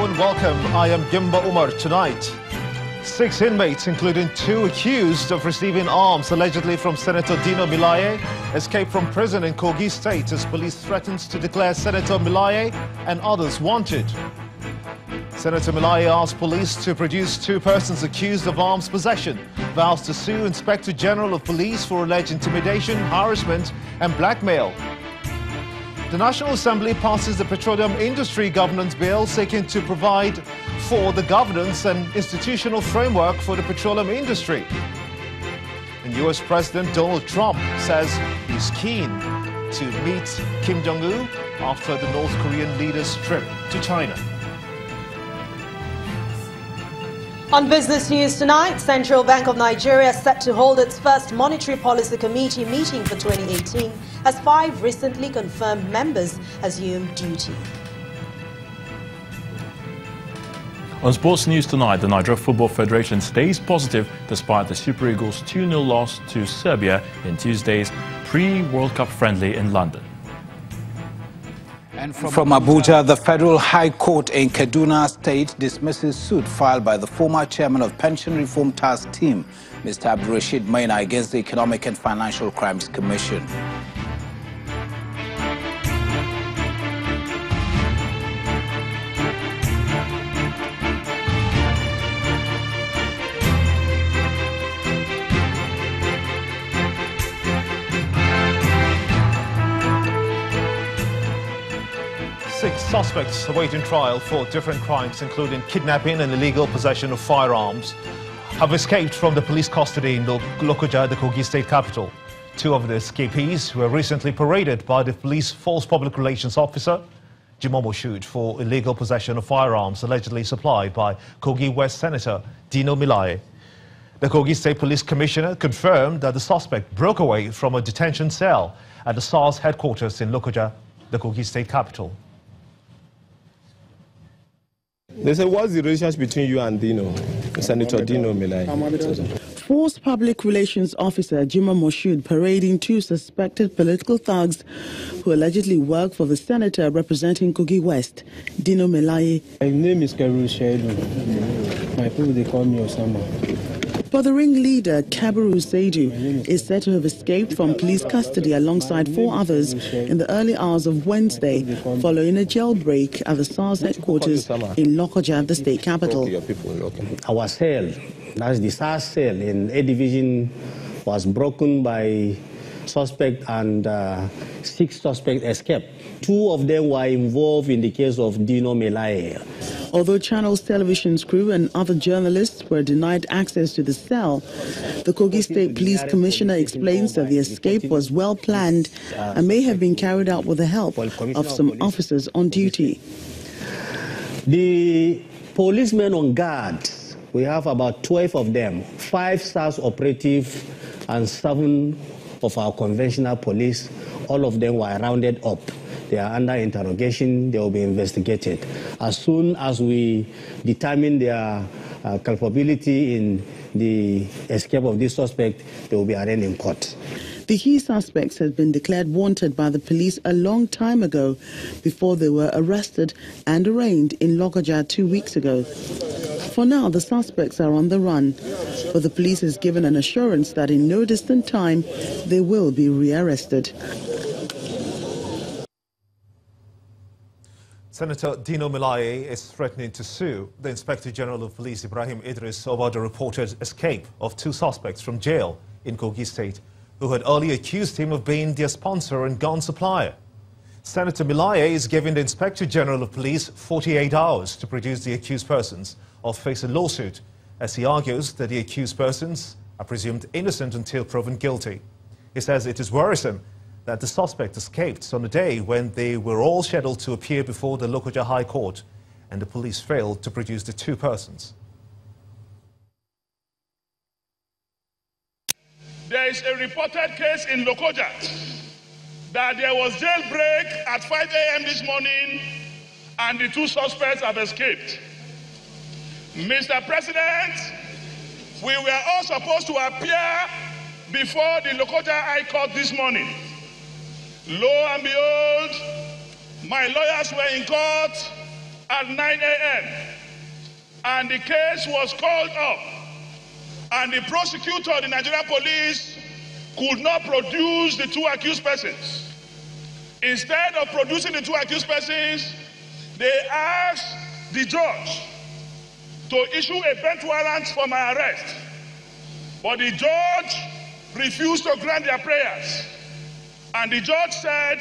Hello and welcome. I am Gimba Umar. Tonight, 6 inmates, including 2 accused of receiving arms allegedly from Senator Dino Melaye, escaped from prison in Kogi State as police threatens to declare Senator Melaye and others wanted. Senator Melaye asked police to produce 2 persons accused of arms possession, vows to sue Inspector General of Police for alleged intimidation, harassment and blackmail. The National Assembly passes the Petroleum Industry Governance Bill seeking to provide for the governance and institutional framework for the petroleum industry. And US President Donald Trump says he's keen to meet Kim Jong-un after the North Korean leader's trip to China. On business news tonight, Central Bank of Nigeria is set to hold its first Monetary Policy Committee meeting for 2018 as 5 recently confirmed members assume duty. On sports news tonight, the Nigeria Football Federation stays positive despite the Super Eagles' 2-0 loss to Serbia in Tuesday's pre-World Cup friendly in London. And from Abuja, the Federal High Court in Kaduna State dismisses suit filed by the former chairman of Pension Reform Task Team, Mr. Abdulrashid Maina, against the Economic and Financial Crimes Commission. Six suspects awaiting trial for different crimes, including kidnapping and illegal possession of firearms, have escaped from the police custody in Lokoja, the Kogi state capital. 2 of the escapees were recently paraded by the police false public relations officer, Jimoh Moshood, for illegal possession of firearms allegedly supplied by Kogi West Senator Dino Melaye. The Kogi State Police Commissioner confirmed that the suspect broke away from a detention cell at the SARS headquarters in Lokoja, the Kogi state capital. They said, what's the relationship between you and Dino, Senator Dino Melaye? Force Public Relations Officer Jimoh Moshood parading 2 suspected political thugs who allegedly work for the senator representing Kogi West, Dino Melaye. My name is Kabiru Shaidu. My people, they call me Osama. But the ringleader, Kabiru Saidu, is said to have escaped from police custody alongside 4 others in the early hours of Wednesday following a jailbreak at the SARS headquarters in Lokoja, the state capital. Our cell, that's the SARS cell in A Division, was broken by suspect and 6 suspects escaped. 2 of them were involved in the case of Dino Melaye. Although Channel's television's crew and other journalists were denied access to the cell, the Kogi State Police Commissioner explains that the escape was well planned and may have been carried out with the help of some officers on duty. The policemen on guard, we have about 12 of them, 5 SARS operatives and 7 of our conventional police. All of them were rounded up. They are under interrogation. They will be investigated. As soon as we determine their culpability in the escape of this suspect, they will be arraigned in court. The key suspects had been declared wanted by the police a long time ago before they were arrested and arraigned in Lokoja 2 weeks ago. For now, the suspects are on the run, but the police has given an assurance that in no distant time they will be rearrested. Senator Dino Melaye is threatening to sue the Inspector General of Police, Ibrahim Idris, over the reported escape of 2 suspects from jail in Kogi State, who had earlier accused him of being their sponsor and gun supplier. Senator Melaye is giving the Inspector General of Police 48 hours to produce the accused persons or face a lawsuit, as he argues that the accused persons are presumed innocent until proven guilty. He says it is worrisome that the suspect escaped on a day when they were all scheduled to appear before the Lokoja High Court and the police failed to produce the 2 persons. There is a reported case in Lokoja that there was jailbreak at 5 a.m. this morning and the 2 suspects have escaped. Mr. President, we were all supposed to appear before the Lokoja High Court this morning. Lo and behold, my lawyers were in court at 9 a.m. and the case was called up, and the prosecutor, the Nigerian police, could not produce the two accused persons. Instead of producing the two accused persons, they asked the judge to issue a bench warrant for my arrest. But the judge refused to grant their prayers. And the judge said,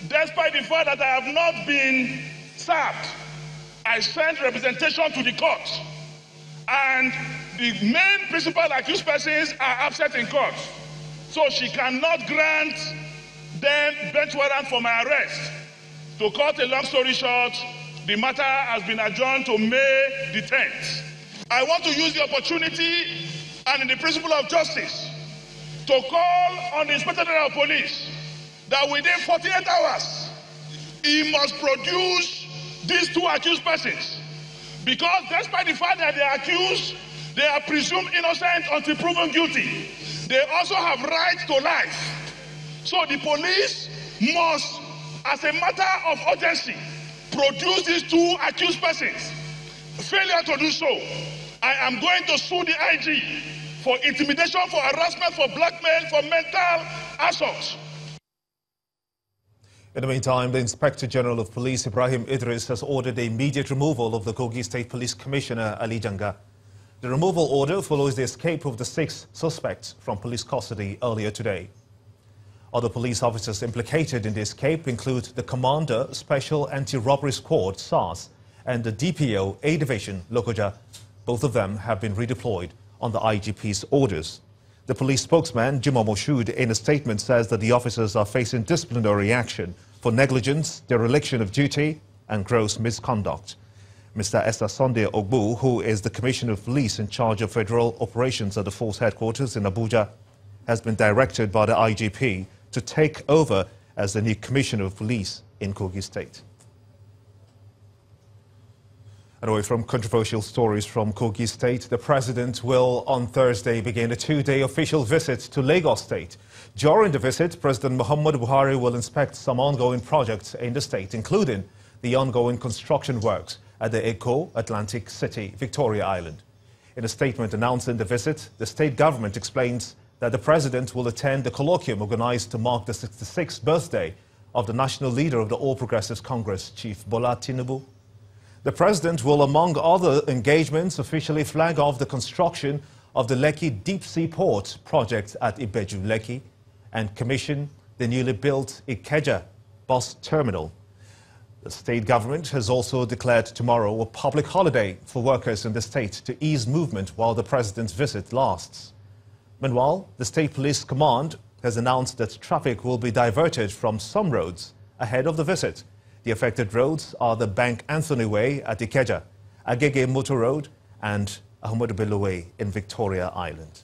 despite the fact that I have not been served, I sent representation to the court. And the main principal accused persons are absent in court. So she cannot grant them bench warrant for my arrest. To cut a long story short, the matter has been adjourned to May the 10th. I want to use the opportunity and in the principle of justice to call on the Inspector General of Police that within 48 hours, he must produce these two accused persons. Because despite the fact that they are accused, they are presumed innocent until proven guilty. They also have right to life. So the police must, as a matter of urgency, produce these two accused persons. Failure to do so, I am going to sue the IG for intimidation, for harassment, for blackmail, for mental assault. In the meantime, the Inspector General of Police, Ibrahim Idris, has ordered the immediate removal of the Kogi State Police Commissioner, Ali Janga. The removal order follows the escape of the 6 suspects from police custody earlier today. Other police officers implicated in the escape include the Commander, Special Anti-Robbery Squad, SARS, and the DPO, A Division, Lokoja. Both of them have been redeployed on the IGP's orders. The police spokesman, Jimoh Moshood, in a statement says that the officers are facing disciplinary action for negligence, dereliction of duty, and gross misconduct. Mr. Esther Sunday Ogbu, who is the Commissioner of Police in charge of federal operations at the force headquarters in Abuja, has been directed by the IGP to take over as the new Commissioner of Police in Kogi State. And away from controversial stories from Kogi State, the President will on Thursday begin a 2-day official visit to Lagos State. During the visit, President Muhammadu Buhari will inspect some ongoing projects in the state, including the ongoing construction works at the Eko Atlantic City, Victoria Island. In a statement announcing the visit, the state government explains that the President will attend the colloquium organized to mark the 66th birthday of the national leader of the All Progressives Congress, Chief Bola Tinubu. The President will, among other engagements, officially flag off the construction of the Lekki Deep Sea Port project at Ibeju, Lekki, and commission the newly built Ikeja bus terminal. The state government has also declared tomorrow a public holiday for workers in the state to ease movement while the President's visit lasts. Meanwhile, the State Police Command has announced that traffic will be diverted from some roads ahead of the visit. The affected roads are the Bank Anthony Way at Ikeja, Agege Motor Road, and Ahmadu Bello Way in Victoria Island.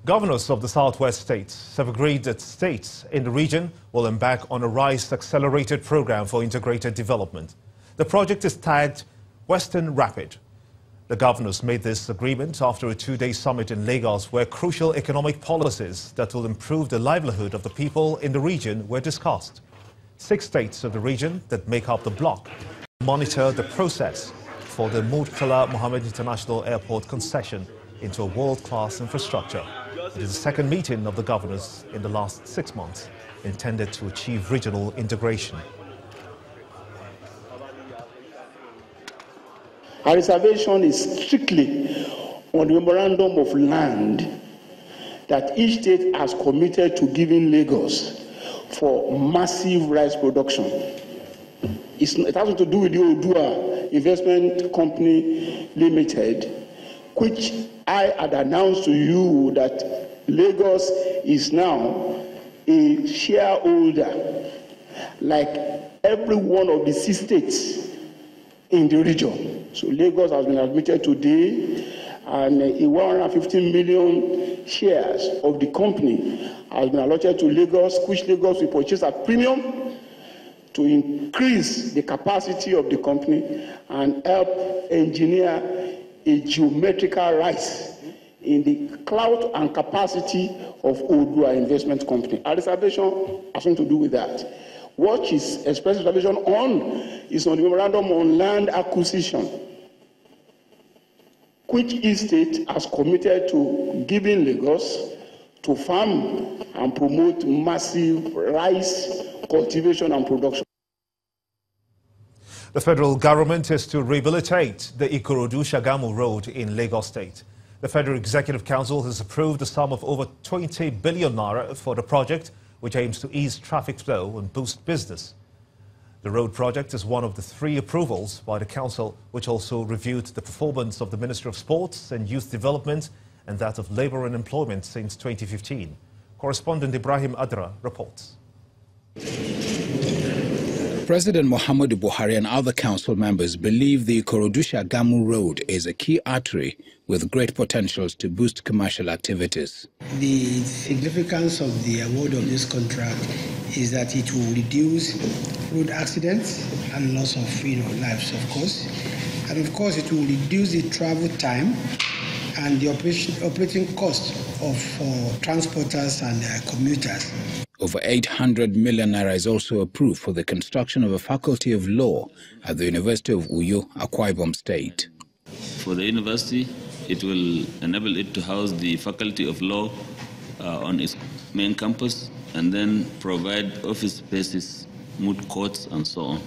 Governors of the Southwest states have agreed that states in the region will embark on a RISE accelerated program for integrated development. The project is tagged Western Rapid. The governors made this agreement after a 2-day summit in Lagos where crucial economic policies that will improve the livelihood of the people in the region were discussed. 6 states of the region that make up the bloc monitor the process for the Murtala Mohammed International Airport concession into a world-class infrastructure. It is the second meeting of the governors in the last 6 months intended to achieve regional integration. Our reservation is strictly on the memorandum of land that each state has committed to giving Lagos for massive rice production. It has to do with the Odua Investment Company Limited, which I had announced to you that Lagos is now a shareholder, like every one of the 6 states in the region. So Lagos has been admitted today, and 150 million shares of the company has been allotted to Lagos, which Lagos will purchase at premium to increase the capacity of the company and help engineer a geometrical rise in the clout and capacity of Odua Investment Company. Our reservation has something to do with that. What is expressed reservation on is on the memorandum on land acquisition, which each state has committed to giving Lagos to farm and promote massive rice cultivation and production. The federal government is to rehabilitate the Ikorodu-Shagamu Road in Lagos State. The Federal Executive Council has approved a sum of over 20 billion naira for the project, which aims to ease traffic flow and boost business. The road project is one of the 3 approvals by the Council, which also reviewed the performance of the Ministry of Sports and Youth Development and that of Labour and Employment since 2015. Correspondent Ibrahim Adra reports. President Muhammadu Buhari and other council members believe the Ikorodu-Shagamu Road is a key artery with great potentials to boost commercial activities. The significance of the award of this contract is that it will reduce road accidents and loss of lives, of course. And of course, it will reduce the travel time and the operating cost of transporters and commuters. Over 800 million naira is also approved for the construction of a faculty of law at the University of Uyo, Akwa Ibom State. For the university, it will enable it to house the faculty of law on its main campus and then provide office spaces, moot courts, and so on.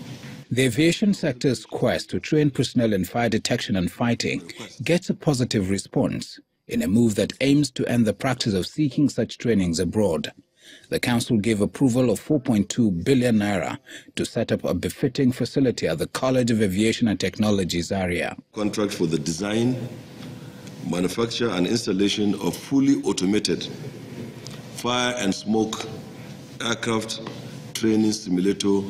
The aviation sector's quest to train personnel in fire detection and fighting gets a positive response in a move that aims to end the practice of seeking such trainings abroad. The council gave approval of 4.2 billion naira to set up a befitting facility at the College of Aviation and Technologies area. Contract for the design, manufacture and installation of fully automated fire and smoke aircraft training simulator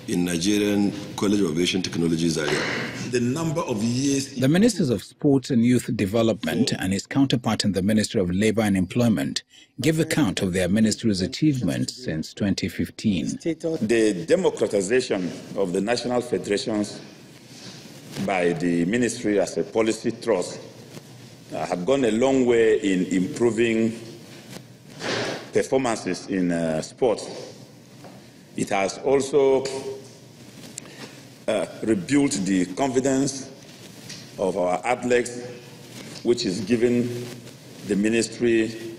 in Nigerian College of Aviation Technologies area. The number of years... The Ministers of Sports and Youth Development and his counterpart in the Ministry of Labour and Employment give account of their ministry's achievements since 2015. The democratization of the national federations by the ministry as a policy thrust have gone a long way in improving performances in sports. It has also rebuilt the confidence of our athletes, which is giving the ministry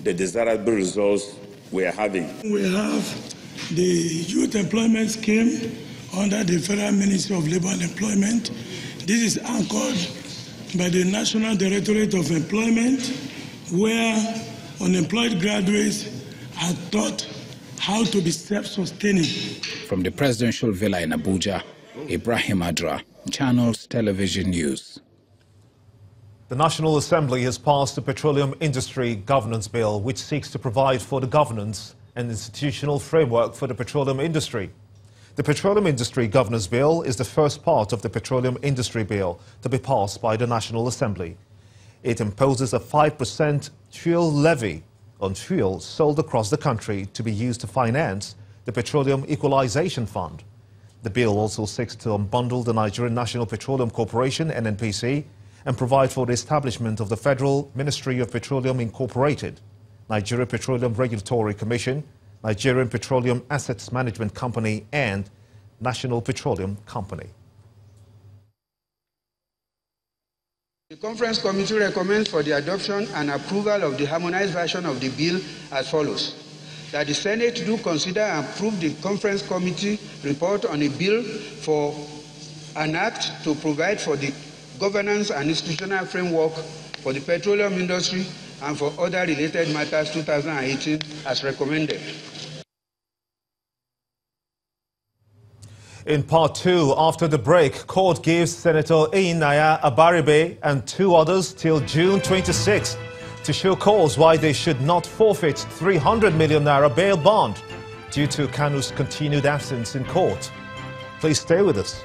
the desirable results we are having. We have the Youth Employment Scheme under the Federal Ministry of Labour and Employment. This is anchored by the National Directorate of Employment, where unemployed graduates are taught how to be self-sustaining. From the presidential villa in Abuja, Ibrahim Adra, Channels Television News. The National Assembly has passed the Petroleum Industry Governance Bill, which seeks to provide for the governance and institutional framework for the petroleum industry. The Petroleum Industry Governance Bill is the first part of the Petroleum Industry Bill to be passed by the National Assembly. It imposes a 5% fuel levy on fuel sold across the country to be used to finance the Petroleum Equalization Fund. The bill also seeks to unbundle the Nigerian National Petroleum Corporation, NNPC, and provide for the establishment of the Federal Ministry of Petroleum Incorporated, Nigeria Petroleum Regulatory Commission, Nigerian Petroleum Assets Management Company, and National Petroleum Company. The Conference Committee recommends for the adoption and approval of the harmonized version of the bill as follows. That the Senate do consider and approve the Conference Committee report on a bill for an act to provide for the governance and institutional framework for the petroleum industry and for other related matters 2018 as recommended. In part 2, after the break, court gives Senator Naya Abaribe and 2 others till June 26 to show cause why they should not forfeit 300 million naira bail bond due to Kanu's continued absence in court. Please stay with us.